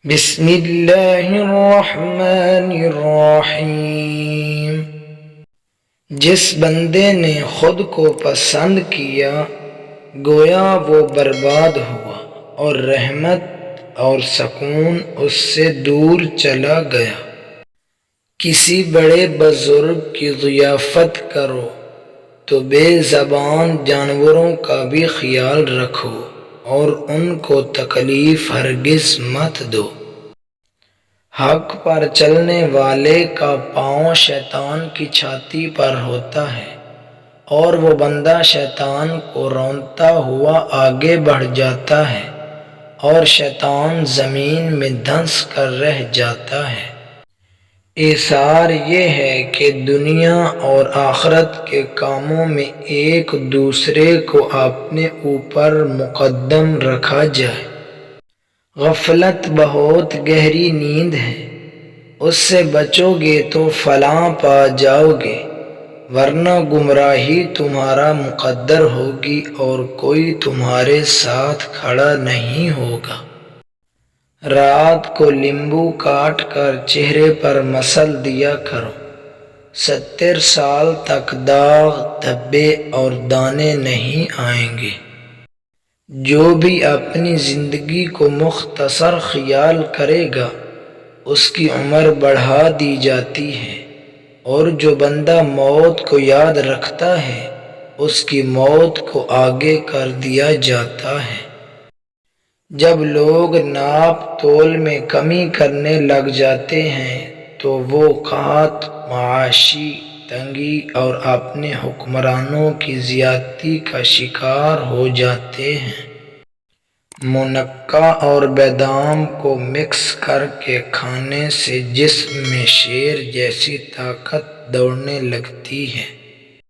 بسم اللہ الرحمن الرحیم۔ جس بندے نے خود کو پسند کیا گویا وہ برباد ہوا اور رحمت اور سکون اس سے دور چلا گیا۔ کسی بڑے بزرگ کی ضیافت کرو تو بے زبان جانوروں کا بھی خیال رکھو اور ان کو تکلیف ہرگز مت دو۔ حق پر چلنے والے کا پاؤں شیطان کی چھاتی پر ہوتا ہے اور وہ بندہ شیطان کو رونتا ہوا آگے بڑھ جاتا ہے اور شیطان زمین میں دھنس کر رہ جاتا ہے۔ ایثار یہ ہے کہ دنیا اور آخرت کے کاموں میں ایک دوسرے کو اپنے اوپر مقدم رکھا جائے۔ غفلت بہت گہری نیند ہے، اس سے بچو گے تو فلاح پا جاؤ گے، ورنہ گمراہی تمہارا مقدر ہوگی اور کوئی تمہارے ساتھ کھڑا نہیں ہوگا۔ رات کو لیمبو کاٹ کر چہرے پر مسل دیا کرو، 70 سال تک داغ، دھبے اور دانے نہیں آئیں گے۔ جو بھی اپنی زندگی کو مختصر خیال کرے گا اس کی عمر بڑھا دی جاتی ہے، اور جو بندہ موت کو یاد رکھتا ہے اس کی موت کو آگے کر دیا جاتا ہے۔ جب لوگ ناپ تول میں کمی کرنے لگ جاتے ہیں تو وہ قحط، معاشی تنگی اور اپنے حکمرانوں کی زیادتی کا شکار ہو جاتے ہیں۔ منقع اور بادام کو مکس کر کے کھانے سے جسم میں شیر جیسی طاقت دوڑنے لگتی ہے۔